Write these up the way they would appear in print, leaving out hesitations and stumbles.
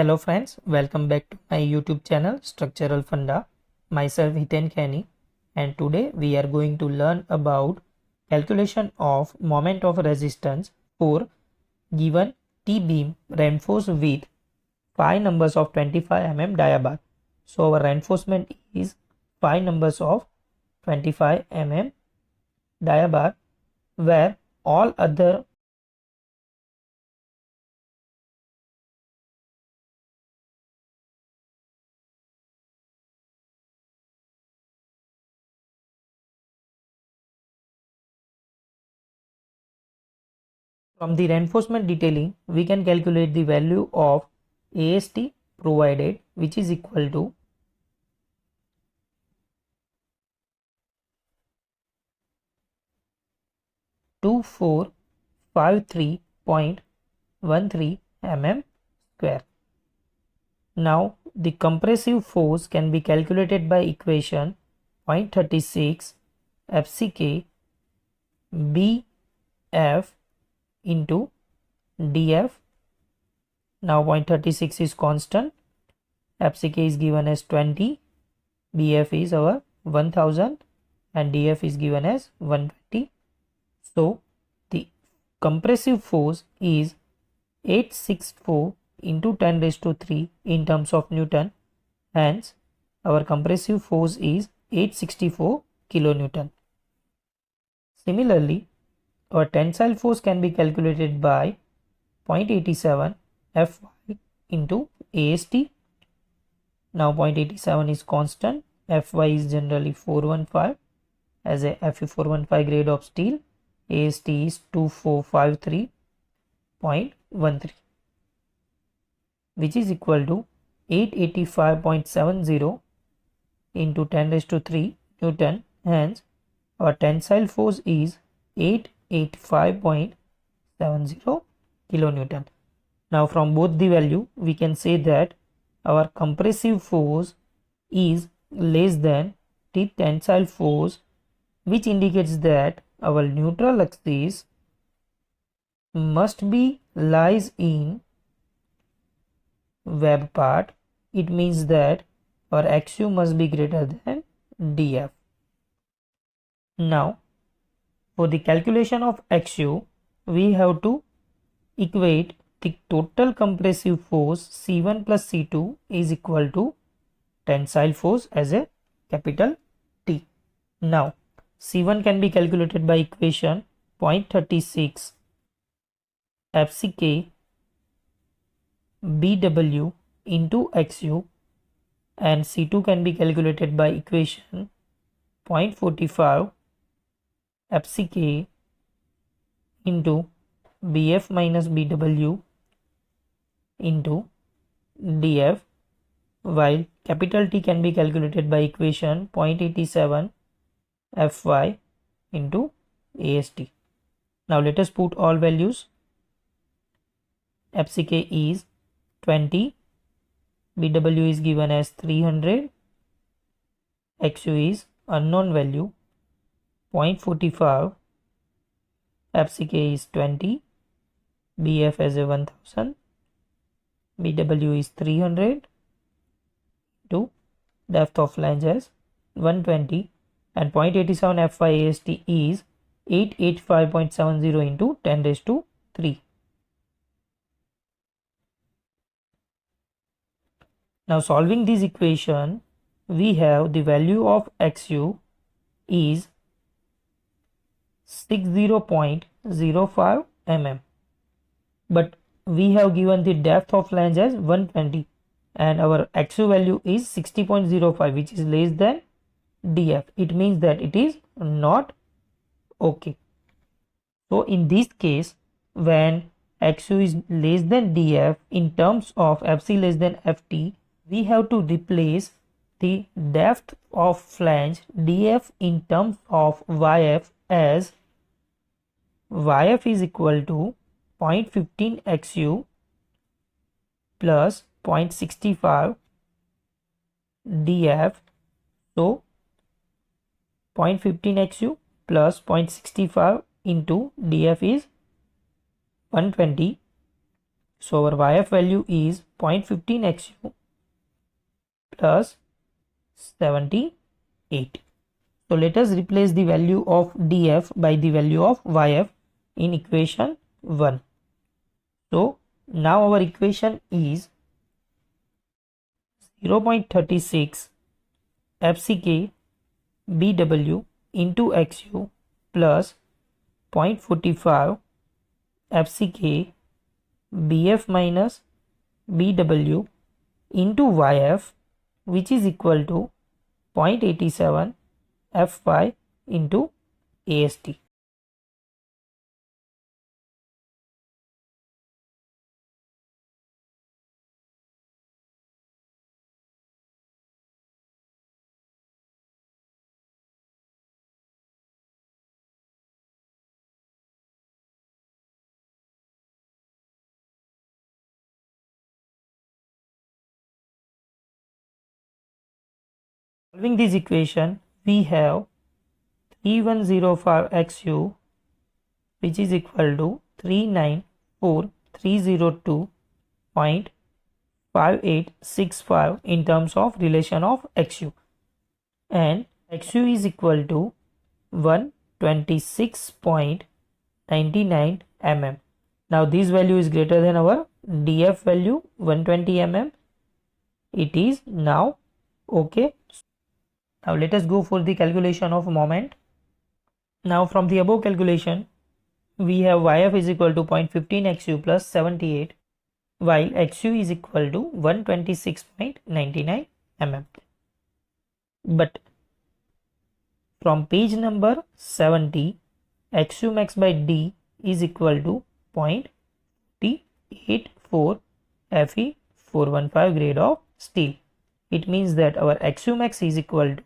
Hello friends, welcome back to my YouTube channel Structural Funda. Myself KheNi, and today we are going to learn about calculation of moment of resistance for given T-beam reinforced with 5 numbers of 25 mm diabar. So our reinforcement is 5 numbers of 25 mm diabar where all other From the reinforcement detailing, we can calculate the value of AST provided, which is equal to 2453.13 mm square. Now, the compressive force can be calculated by equation 0.36 FCK BF into DF. Now 0.36 is constant, FCK is given as 20, BF is our 1000 and DF is given as 120. So the compressive force is 864 into 10 raised to 3 in terms of Newton. Hence our compressive force is 864 kilonewton. Similarly, our tensile force can be calculated by 0.87 Fy into AST. Now 0.87 is constant, Fy is generally 415 as a Fe415 grade of steel, AST is 2453.13 which is equal to 885.70 into 10 raised to 3 Newton. Hence our tensile force is 885.70 kilonewton. Now from both the value we can say that our compressive force is less than the tensile force, which indicates that our neutral axis must be lies in web part. It means that our XU must be greater than DF. Now for the calculation of XU, we have to equate the total compressive force C1 plus C2 is equal to tensile force as a capital T. Now C1 can be calculated by equation 0.36 FCK BW into XU, and C2 can be calculated by equation 0.45 FCK into BF minus BW into DF, while capital T can be calculated by equation 0.87 Fy into AST. Now let us put all values. FCK is 20, BW is given as 300, XU is unknown value 0.45, FCK is 20, BF as a 1000, BW is 300 to depth of flange as 120, and 0.87 Fy AST is 885.70 into 10 raised to 3. Now solving this equation, we have the value of XU is 60.05 mm, but we have given the depth of flange as 120 and our XU value is 60.05, which is less than DF. It means that it is not okay. So in this case, when XU is less than DF in terms of FC less than FT, we have to replace the depth of flange DF in terms of YF as YF is equal to 0.15 XU plus 0.65 DF. So 0.15 XU plus 0.65 into DF is 120. So our YF value is 0.15 XU plus 78. So let us replace the value of DF by the value of YF in equation 1. So now our equation is 0.36 FCK BW into XU plus 0.45 FCK BF minus BW into YF, which is equal to 0.87 F5 into AST. Solving this equation, we have 3105 XU, which is equal to 394,302.5865 in terms of relation of XU, and XU is equal to 126.99 mm. Now this value is greater than our DF value 120 mm. It is now okay. Now let us go for the calculation of moment. Now from the above calculation, we have YF is equal to 0.15 XU plus 78, while XU is equal to 126.99 mm. But from page number 70, XU max by D is equal to 0.84 Fe 415 grade of steel. It means that our XU max is equal to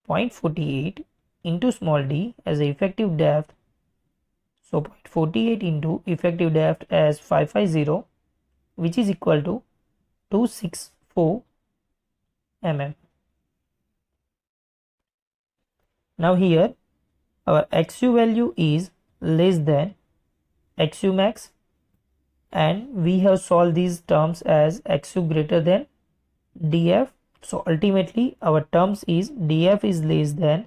0.48 into small d as the effective depth. So 0.48 into effective depth as 550, which is equal to 264 mm. Now here our XU value is less than XU max, and we have solved these terms as XU greater than DF. So ultimately our terms is DF is less than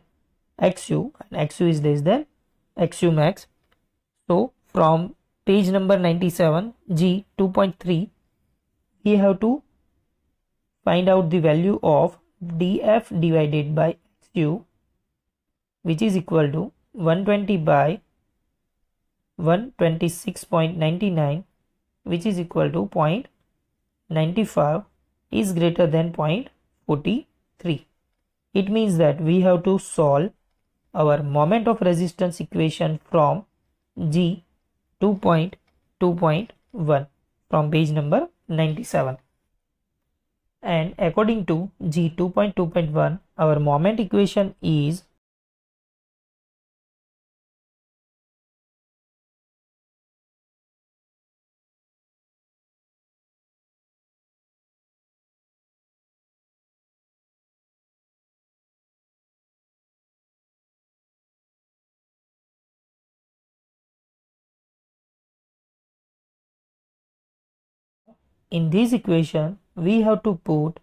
XU and XU is less than XU max. So from page number 97 G 2.3, we have to find out the value of DF divided by XU, which is equal to 120 by 126.99, which is equal to 0.95 is greater than 0.43. It means that we have to solve our moment of resistance equation from G 2.2.1 from page number 97. And according to G 2.2.1, our moment equation is in this equation we have to put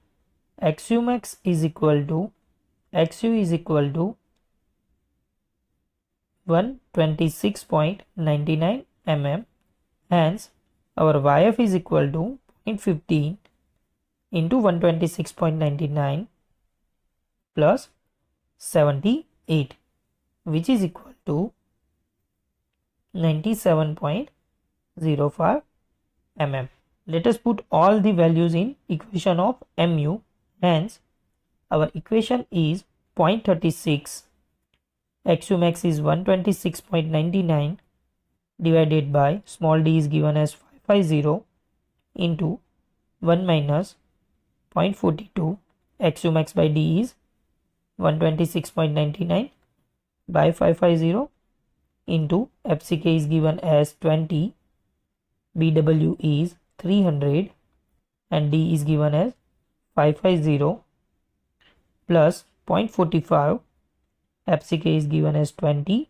XU max is equal to 126.99 mm, hence our YF is equal to 0.15 into 126.99 plus 78, which is equal to 97.05 mm. Let us put all the values in equation of mu, hence our equation is 0.36, XU max is 126.99 divided by small d is given as 550 into 1 minus 0.42, XU max by d is 126.99 by 550 into FCK is given as 20, BW is 300 and D is given as 550 plus 0.45, FCK is given as 20,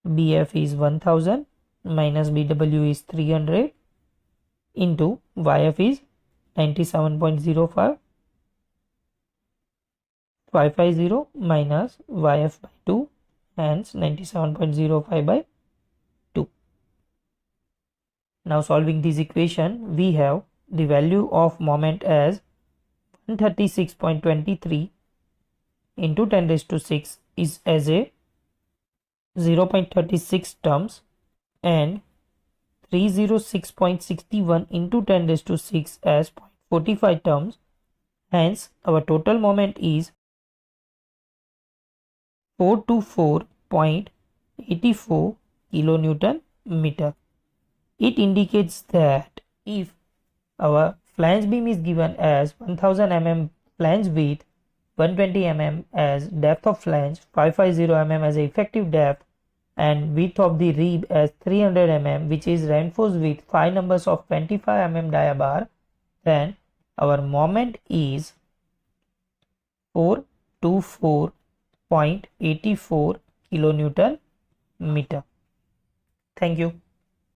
BF is 1000 minus BW is 300 into YF is 97.05, 550 minus YF by 2, hence 97.05 by 2. Now solving this equation, we have the value of moment as 136.23 into 10 raised to 6 is as a 0.36 terms, and 306.61 into 10 raised to 6 as 0.45 terms. Hence our total moment is 424.84 kilonewton meter. It indicates that if our flange beam is given as 1000 mm flange width, 120 mm as depth of flange, 550 mm as effective depth, and width of the rib as 300 mm, which is reinforced with 5 numbers of 25 mm dia bar, then our moment is 424.84 kilonewton meter. Thank you.